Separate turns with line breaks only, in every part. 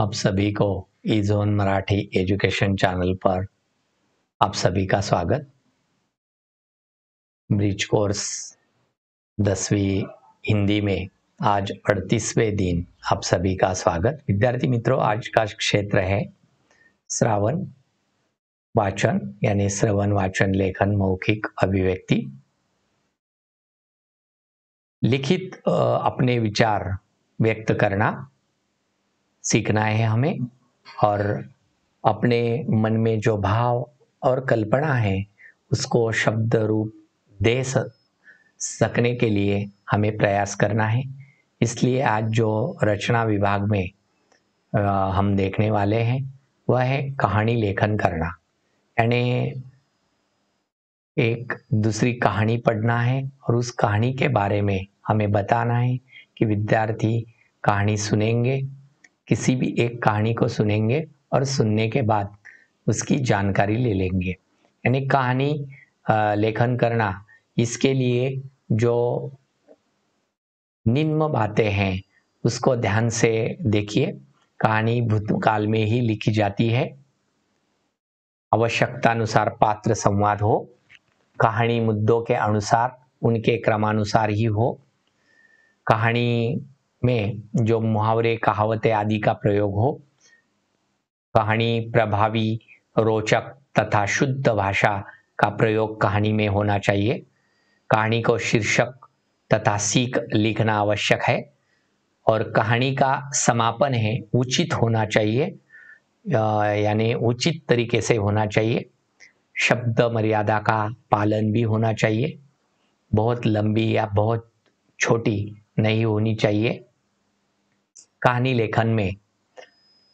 आप सभी को ईज़ोन मराठी एजुकेशन चैनल पर आप सभी का स्वागत। ब्रिज कोर्स 10वीं हिंदी में आज 38वें दिन आप सभी का स्वागत। विद्यार्थी मित्रों, आज का क्षेत्र है श्रावण वाचन यानी श्रवण वाचन लेखन मौखिक अभिव्यक्ति। लिखित अपने विचार व्यक्त करना सीखना है हमें, और अपने मन में जो भाव और कल्पना है उसको शब्द रूप दे सकने के लिए हमें प्रयास करना है। इसलिए आज जो रचना विभाग में हम देखने वाले हैं वह है कहानी लेखन करना, यानी एक दूसरी कहानी पढ़ना है और उस कहानी के बारे में हमें बताना है कि विद्यार्थी कहानी सुनेंगे, किसी भी एक कहानी को सुनेंगे और सुनने के बाद उसकी जानकारी ले लेंगे। यानी कहानी लेखन करना, इसके लिए जो निम्न बातें हैं उसको ध्यान से देखिए। कहानी भूतकाल में ही लिखी जाती है, आवश्यकता अनुसार पात्र संवाद हो, कहानी मुद्दों के अनुसार उनके क्रमानुसार ही हो, कहानी में जो मुहावरे कहावतें आदि का प्रयोग हो, कहानी प्रभावी रोचक तथा शुद्ध भाषा का प्रयोग कहानी में होना चाहिए। कहानी को शीर्षक तथा सीख लिखना आवश्यक है, और कहानी का समापन है उचित होना चाहिए, यानी उचित तरीके से होना चाहिए। शब्द मर्यादा का पालन भी होना चाहिए, बहुत लंबी या बहुत छोटी नहीं होनी चाहिए। कहानी लेखन में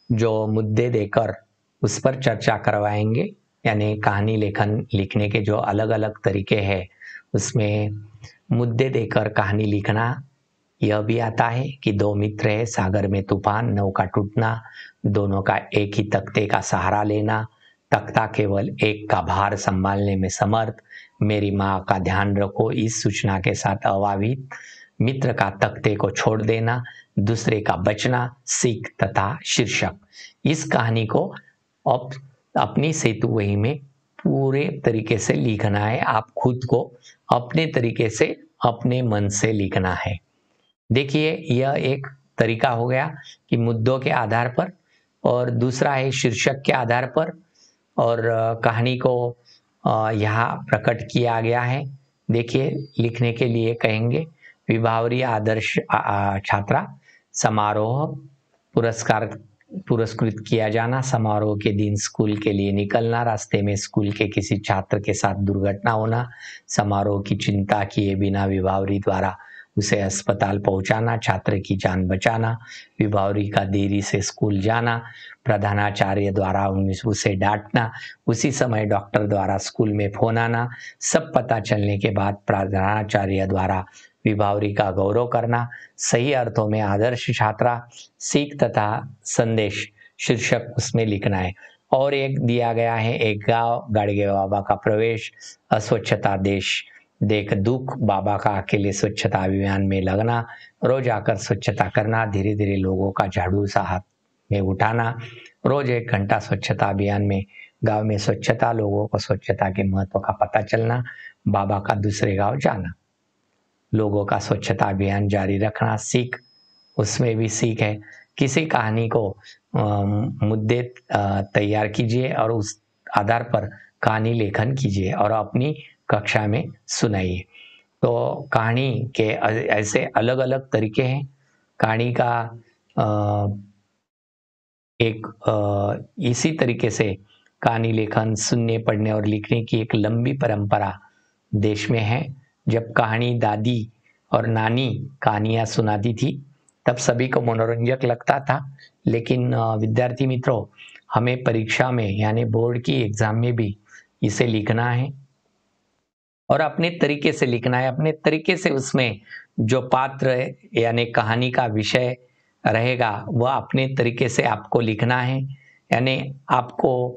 जो मुद्दे देकर उस पर चर्चा करवाएंगे, यानी कहानी लेखन लिखने के जो अलग अलग तरीके हैं उसमें मुद्दे देकर कहानी लिखना यह भी आता है कि दो मित्र है, सागर में तूफान, नौका टूटना, दोनों का एक ही तख्ते का सहारा लेना, तख्ता केवल एक का भार संभालने में समर्थ, मेरी माँ का ध्यान रखो, इस सूचना के साथ अभावित, मित्र का तख्ते को छोड़ देना, दूसरे का बचना, सीख तथा शीर्षक। इस कहानी को अपनी सेतु वही में पूरे तरीके से लिखना है। आप खुद को अपने तरीके से अपने मन से लिखना है। देखिए, यह एक तरीका हो गया कि मुद्दों के आधार पर, और दूसरा है शीर्षक के आधार पर, और कहानी को यहाँ प्रकट किया गया है। देखिए, लिखने के लिए कहेंगे विभावरी आदर्श छात्रा, समारोह पुरस्कृत किया जाना, समारोह के दिन स्कूल के लिए निकलना, रास्ते में स्कूल के किसी छात्र के साथ दुर्घटना होना, समारोह की चिंता किए बिना विभावरी द्वारा उसे अस्पताल पहुंचाना, छात्र की जान बचाना, विभावरी का देरी से स्कूल जाना, प्रधानाचार्य द्वारा उसे डांटना, उसी समय डॉक्टर द्वारा स्कूल में फोन आना, सब पता चलने के बाद प्रधानाचार्य द्वारा विभावरी का गौरव करना, सही अर्थों में आदर्श छात्रा, सीख तथा संदेश शीर्षक उसमें लिखना है। और एक दिया गया है, एक गांव, गाड़गे बाबा का प्रवेश, अस्वच्छता देश देख दुख, बाबा का अकेले स्वच्छता अभियान में लगना, रोज आकर स्वच्छता करना, धीरे धीरे लोगों का झाड़ू सा हाथ में उठाना, रोज 1 घंटा स्वच्छता अभियान में गांव में स्वच्छता, लोगों को स्वच्छता के महत्व का पता चलना, बाबा का दूसरे गांव जाना, लोगों का स्वच्छता अभियान जारी रखना, सीख उसमें भी सीख है। किसी कहानी को मुद्दे तैयार कीजिए और उस आधार पर कहानी लेखन कीजिए और अपनी कक्षा में सुनाइए। तो कहानी के ऐसे अलग अलग तरीके हैं। कहानी का इसी तरीके से कहानी लेखन सुनने, पढ़ने और लिखने की एक लंबी परंपरा देश में है। जब कहानी दादी और नानी कहानियाँ सुनाती थी तब सभी को मनोरंजक लगता था, लेकिन विद्यार्थी मित्रों, हमें परीक्षा में यानी बोर्ड की एग्जाम में भी इसे लिखना है और अपने तरीके से लिखना है। अपने तरीके से उसमें जो पात्र यानी कहानी का विषय रहेगा वह अपने तरीके से आपको लिखना है। यानी आपको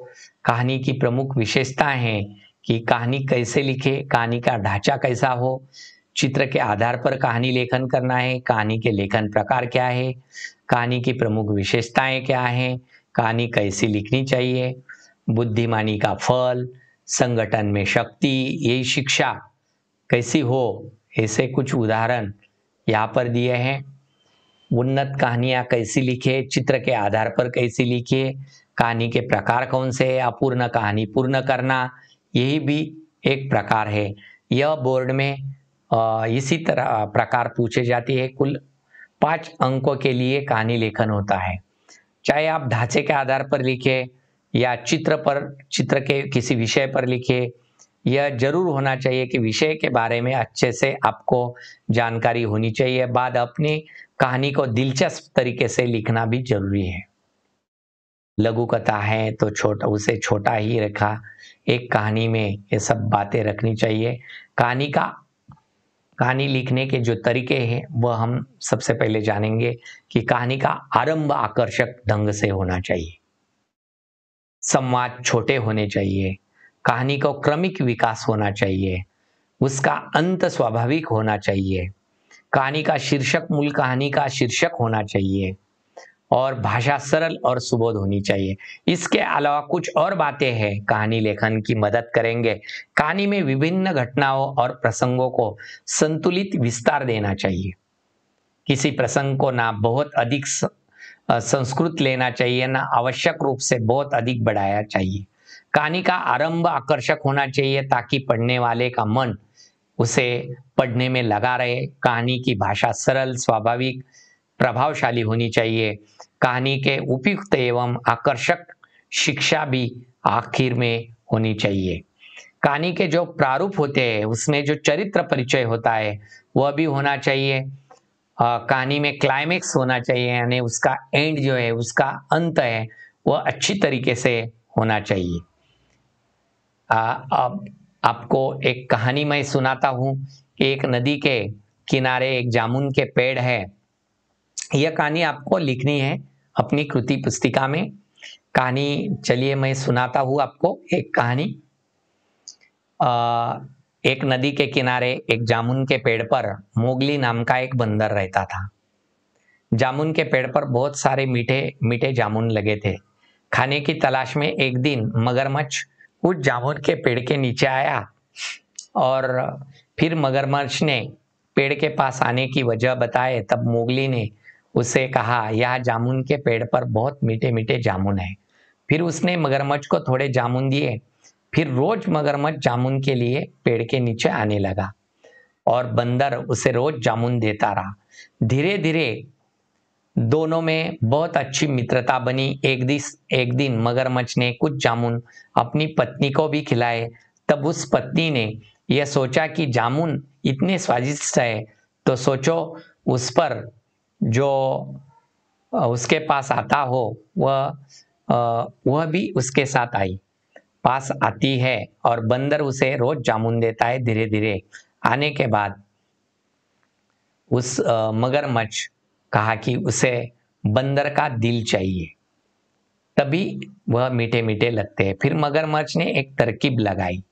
कहानी की प्रमुख विशेषताएं हैं कि कहानी कैसे लिखे, कहानी का ढांचा कैसा हो, चित्र के आधार पर कहानी लेखन करना है। कहानी के लेखन प्रकार क्या है, कहानी की प्रमुख विशेषताएं क्या हैं, कहानी कैसी लिखनी चाहिए, बुद्धिमानी का फल, संगठन में शक्ति, यही शिक्षा कैसी हो, ऐसे कुछ उदाहरण यहाँ पर दिए हैं। उन्नत कहानियां कैसी लिखे, चित्र के आधार पर कैसी लिखे, कहानी के प्रकार कौन से है, अपूर्ण कहानी पूर्ण करना, यही भी एक प्रकार है। यह बोर्ड में इसी तरह प्रकार पूछे जाती है। कुल 5 अंकों के लिए कहानी लेखन होता है। चाहे आप ढांचे के आधार पर लिखे या चित्र के किसी विषय पर लिखे, यह जरूर होना चाहिए कि विषय के बारे में अच्छे से आपको जानकारी होनी चाहिए। बाद अपनी कहानी को दिलचस्प तरीके से लिखना भी जरूरी है। लघु कथा है तो उसे छोटा ही रखा। एक कहानी में ये सब बातें रखनी चाहिए। कहानी लिखने के जो तरीके हैं वह हम सबसे पहले जानेंगे कि कहानी का आरंभ आकर्षक ढंग से होना चाहिए, संवाद छोटे होने चाहिए, कहानी को क्रमिक विकास होना चाहिए, उसका अंत स्वाभाविक होना चाहिए, कहानी का शीर्षक मूल कहानी का शीर्षक होना चाहिए और भाषा सरल और सुबोध होनी चाहिए। इसके अलावा कुछ और बातें हैं कहानी लेखन की मदद करेंगे। कहानी में विभिन्न घटनाओं और प्रसंगों को संतुलित विस्तार देना चाहिए। किसी प्रसंग को ना बहुत अधिक संस्कृत लेना चाहिए, ना आवश्यक रूप से बहुत अधिक बढ़ाया चाहिए। कहानी का आरंभ आकर्षक होना चाहिए ताकि पढ़ने वाले का मन उसे पढ़ने में लगा रहे। कहानी की भाषा सरल, स्वाभाविक, प्रभावशाली होनी चाहिए। कहानी के उपयुक्त एवं आकर्षक शिक्षा भी आखिर में होनी चाहिए। कहानी के जो प्रारूप होते हैं उसमें जो चरित्र परिचय होता है वह भी होना चाहिए। कहानी में क्लाइमेक्स होना चाहिए, यानी उसका एंड जो है, उसका अंत है, वह अच्छी तरीके से होना चाहिए। अब आपको एक कहानी मैं सुनाता हूँ कि एक नदी के किनारे एक जामुन के पेड़ है। यह कहानी आपको लिखनी है अपनी कृति पुस्तिका में। कहानी चलिए मैं सुनाता हूँ आपको एक कहानी। एक नदी के किनारे एक जामुन के पेड़ पर मोगली नाम का एक बंदर रहता था। जामुन के पेड़ पर बहुत सारे मीठे मीठे जामुन लगे थे। खाने की तलाश में एक दिन मगरमच्छ उस जामुन के पेड़ के नीचे आया और फिर मगरमच्छ ने पेड़ के पास आने की वजह बताए। तब मोगली ने उसे कहा, यह जामुन के पेड़ पर बहुत मीठे मीठे जामुन है। फिर उसने मगरमच्छ को थोड़े जामुन दिए। फिर रोज मगरमच्छ जामुन के लिए पेड़ के नीचे आने लगा और बंदर उसे रोज जामुन देता रहा। धीरे धीरे दोनों में बहुत अच्छी मित्रता बनी। एक दिन मगरमच्छ ने कुछ जामुन अपनी पत्नी को भी खिलाए। तब उस पत्नी ने यह सोचा कि जामुन इतने स्वादिष्ट है तो सोचो उस पर जो उसके पास आता हो वह भी उसके साथ पास आती है और बंदर उसे रोज जामुन देता है। धीरे धीरे आने के बाद उस मगरमच्छ कहा कि उसे बंदर का दिल चाहिए, तभी वह मीठे मीठे लगते हैं। फिर मगरमच्छ ने एक तरकीब लगाई।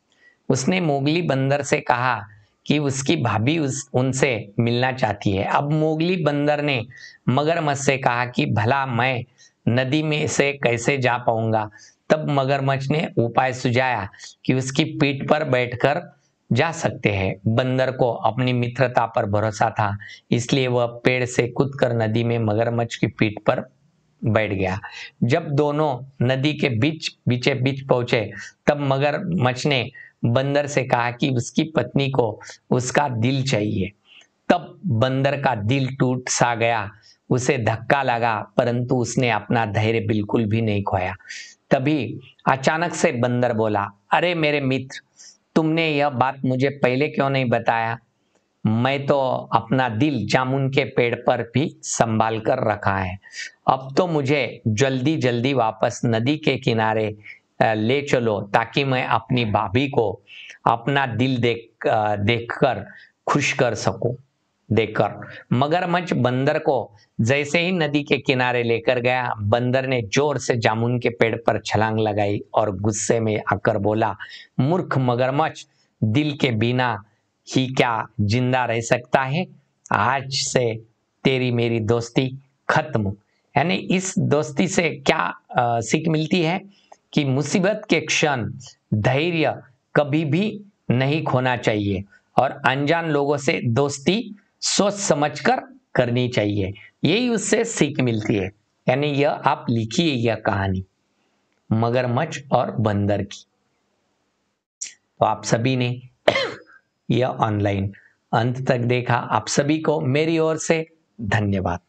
उसने मोगली बंदर से कहा कि उसकी भाभी उनसे मिलना चाहती है। अब मोगली बंदर ने मगरमच्छ से कहा कि भला मैं नदी में से कैसे जा पाऊंगा। तब मगरमच्छ ने उपाय सुझाया कि उसकी पीठ पर बैठकर जा सकते हैं। बंदर को अपनी मित्रता पर भरोसा था, इसलिए वह पेड़ से कूदकर नदी में मगरमच्छ की पीठ पर बैठ गया। जब दोनों नदी के बीचे बीच पहुंचे तब मगरमच्छ ने बंदर से कहा कि उसकी पत्नी को उसका दिल चाहिए। तब बंदर का दिल टूट सा गया, उसे धक्का लगा, परंतु उसने अपना धैर्य बिल्कुल भी नहीं खोया। तभी अचानक से बंदर बोला, अरे मेरे मित्र, तुमने यह बात मुझे पहले क्यों नहीं बताया? मैं तो अपना दिल जामुन के पेड़ पर भी संभाल कर रखा है। अब तो मुझे जल्दी जल्दी वापस नदी के किनारे ले चलो ताकि मैं अपनी भाभी को अपना दिल देखकर खुश कर सकूं। देखकर मगरमच्छ बंदर को जैसे ही नदी के किनारे लेकर गया, बंदर ने जोर से जामुन के पेड़ पर छलांग लगाई और गुस्से में आकर बोला, मूर्ख मगरमच्छ, दिल के बिना ही क्या जिंदा रह सकता है। आज से तेरी मेरी दोस्ती खत्म। यानी इस दोस्ती से क्या सीख मिलती है कि मुसीबत के क्षण धैर्य कभी भी नहीं खोना चाहिए और अनजान लोगों से दोस्ती सोच समझकर करनी चाहिए। यही उससे सीख मिलती है। यानी यह आप लिखिए यह कहानी मगरमच्छ और बंदर की। तो आप सभी ने यह ऑनलाइन अंत तक देखा, आप सभी को मेरी ओर से धन्यवाद।